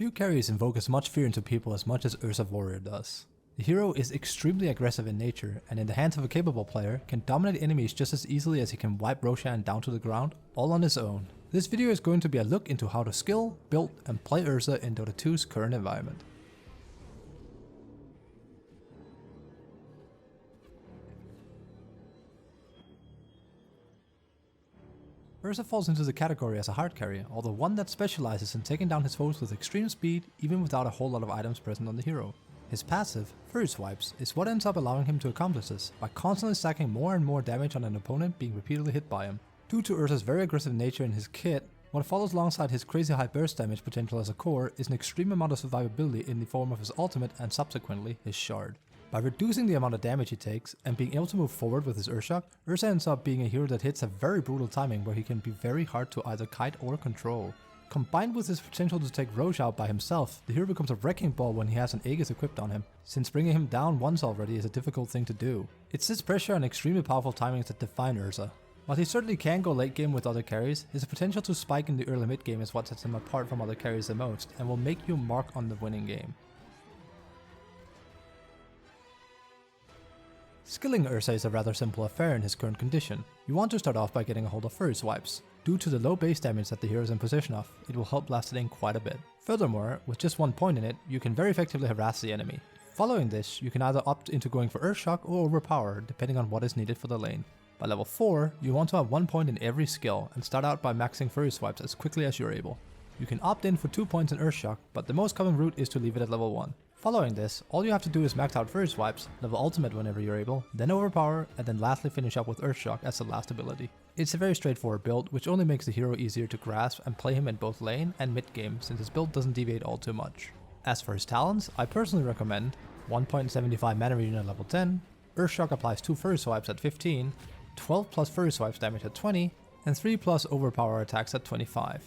Few carries invoke as much fear into people as much as Ursa Warrior does. The hero is extremely aggressive in nature, and in the hands of a capable player, can dominate enemies just as easily as he can wipe Roshan down to the ground, all on his own. This video is going to be a look into how to skill, build, and play Ursa in Dota 2's current environment. Ursa falls into the category as a hard carry, although one that specializes in taking down his foes with extreme speed, even without a whole lot of items present on the hero. His passive, Fury Swipes, is what ends up allowing him to accomplish this, by constantly stacking more and more damage on an opponent being repeatedly hit by him. Due to Ursa's very aggressive nature in his kit, what follows alongside his crazy high burst damage potential as a core is an extreme amount of survivability in the form of his ultimate and subsequently his shard. By reducing the amount of damage he takes and being able to move forward with his Ursa ends up being a hero that hits a very brutal timing where he can be very hard to either kite or control. Combined with his potential to take Roche out by himself, the hero becomes a wrecking ball when he has an Aegis equipped on him, since bringing him down once already is a difficult thing to do. It's this pressure and extremely powerful timings that define Ursa. While he certainly can go late game with other carries, his potential to spike in the early mid game is what sets him apart from other carries the most, and will make you mark on the winning game. Skilling Ursa is a rather simple affair in his current condition. You want to start off by getting a hold of Fury Swipes. Due to the low base damage that the hero is in possession of, it will help last it in quite a bit. Furthermore, with just one point in it, you can very effectively harass the enemy. Following this, you can either opt into going for Earthshock or Overpower, depending on what is needed for the lane. By level 4, you want to have 1 point in every skill and start out by maxing Fury Swipes as quickly as you're able. You can opt in for 2 points in Earthshock, but the most common route is to leave it at level 1. Following this, all you have to do is max out Fury Swipes, level Ultimate whenever you're able, then Overpower, and then lastly finish up with Earthshock as the last ability. It's a very straightforward build, which only makes the hero easier to grasp and play him in both lane and mid game, since his build doesn't deviate all too much. As for his talents, I personally recommend 1.75 mana regen at level 10, Earthshock applies 2 Fury Swipes at 15, 12 plus Fury Swipes damage at 20, and 3 plus Overpower attacks at 25.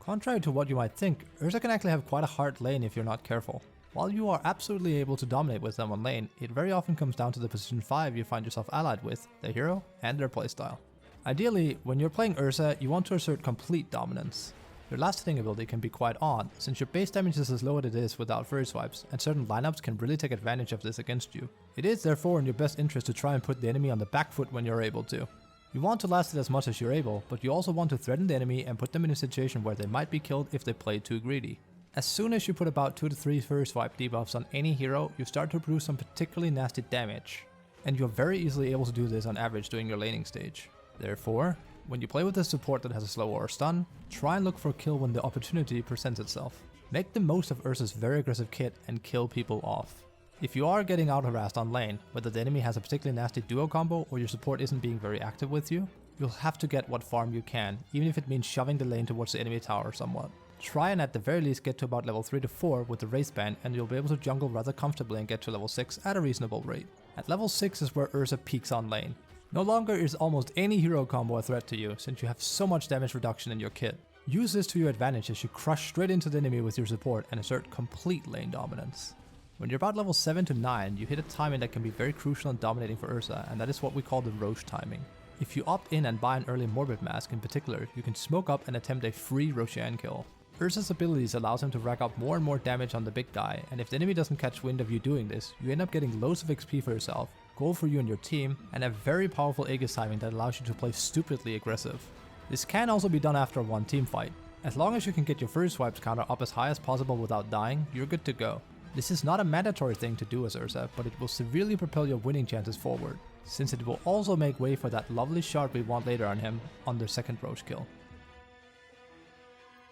Contrary to what you might think, Ursa can actually have quite a hard lane if you're not careful. While you are absolutely able to dominate with them on lane, it very often comes down to the position 5 you find yourself allied with, their hero, and their playstyle. Ideally, when you're playing Ursa, you want to assert complete dominance. Your last hitting ability can be quite odd, since your base damage is as low as it is without Fury Swipes, and certain lineups can really take advantage of this against you. It is therefore in your best interest to try and put the enemy on the back foot when you're able to. You want to last it as much as you're able, but you also want to threaten the enemy and put them in a situation where they might be killed if they play too greedy. As soon as you put about 2 to 3 Fury Swipe debuffs on any hero, you start to produce some particularly nasty damage, and you're very easily able to do this on average during your laning stage. Therefore, when you play with a support that has a slow or stun, try and look for a kill when the opportunity presents itself. Make the most of Ursa's very aggressive kit and kill people off. If you are getting out harassed on lane, whether the enemy has a particularly nasty duo combo or your support isn't being very active with you, you'll have to get what farm you can, even if it means shoving the lane towards the enemy tower somewhat. Try and at the very least get to about level 3 to 4 with the Wraith Band, and you'll be able to jungle rather comfortably and get to level 6 at a reasonable rate. At level 6 is where Ursa peaks on lane. No longer is almost any hero combo a threat to you, since you have so much damage reduction in your kit. Use this to your advantage as you crush straight into the enemy with your support and assert complete lane dominance. When you're about level 7 to 9, you hit a timing that can be very crucial in dominating for Ursa, and that is what we call the Roche timing. If you opt in and buy an early Morbid Mask in particular, you can smoke up and attempt a free Roshan kill. Ursa's abilities allows him to rack up more and more damage on the big guy, and if the enemy doesn't catch wind of you doing this, you end up getting loads of XP for yourself, gold for you and your team, and a very powerful Aegis timing that allows you to play stupidly aggressive. This can also be done after one team fight. As long as you can get your Fury Swipes counter up as high as possible without dying, you're good to go. This is not a mandatory thing to do as Ursa, but it will severely propel your winning chances forward, since it will also make way for that lovely shard we want later on him on their second Roche kill.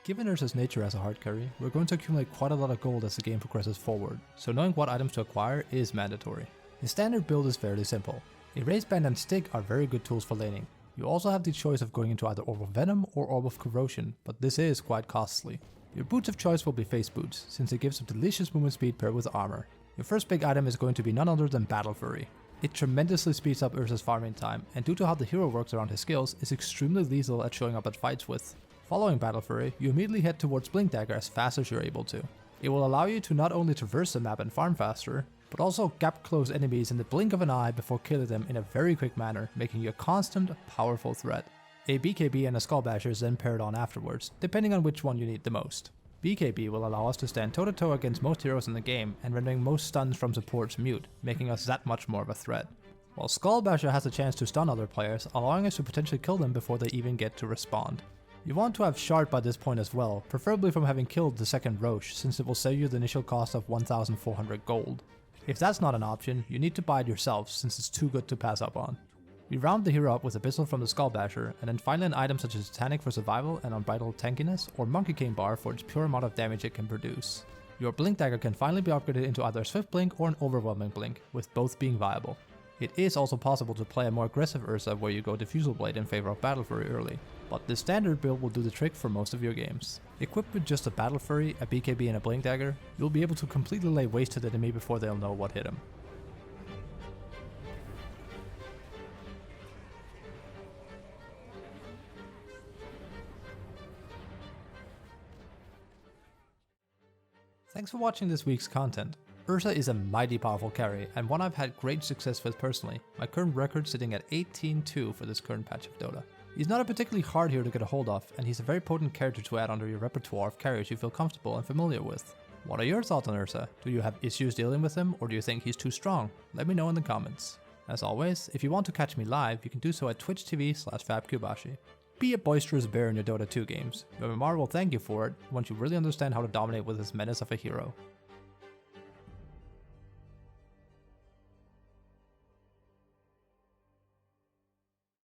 Given Ursa's nature as a hard carry, we're going to accumulate quite a lot of gold as the game progresses forward, so knowing what items to acquire is mandatory. His standard build is fairly simple. A Wraith Band and Stick are very good tools for laning. You also have the choice of going into either Orb of Venom or Orb of Corrosion, but this is quite costly. Your boots of choice will be face boots, since it gives some delicious movement speed paired with armor. Your first big item is going to be none other than Battle Fury. It tremendously speeds up Ursa's farming time, and due to how the hero works around his skills, is extremely lethal at showing up at fights with. Following Battle Fury, you immediately head towards Blink Dagger as fast as you're able to. It will allow you to not only traverse the map and farm faster, but also gap close enemies in the blink of an eye before killing them in a very quick manner, making you a constant, powerful threat. A BKB and a Skull Basher is then paired on afterwards, depending on which one you need the most. BKB will allow us to stand toe to toe against most heroes in the game and rendering most stuns from supports mute, making us that much more of a threat. While Skull Basher has a chance to stun other players, allowing us to potentially kill them before they even get to respond. You want to have Shard by this point as well, preferably from having killed the second Roche, since it will save you the initial cost of 1400 gold. If that's not an option, you need to buy it yourself since it's too good to pass up on. We round the hero up with Abyssal from the Skull Basher, and then finally an item such as Titanic for survival and Unbridled Tankiness, or Monkey King Bar for its pure amount of damage it can produce. Your Blink Dagger can finally be upgraded into either a Swift Blink or an Overwhelming Blink, with both being viable. It is also possible to play a more aggressive Ursa where you go Diffusal Blade in favor of Battle Fury early, but the standard build will do the trick for most of your games. Equipped with just a Battle Fury, a BKB and a Blink Dagger, you'll be able to completely lay waste to the enemy before they'll know what hit him. Thanks for watching this week's content. Ursa is a mighty powerful carry, and one I've had great success with personally, my current record sitting at 18-2 for this current patch of Dota. He's not a particularly hard hero to get a hold of, and he's a very potent character to add onto your repertoire of carriers you feel comfortable and familiar with. What are your thoughts on Ursa? Do you have issues dealing with him, or do you think he's too strong? Let me know in the comments. As always, if you want to catch me live, you can do so at twitch.tv/fabkubashi. Be a boisterous bear in your Dota 2 games. Your MMR will thank you for it once you really understand how to dominate with this menace of a hero.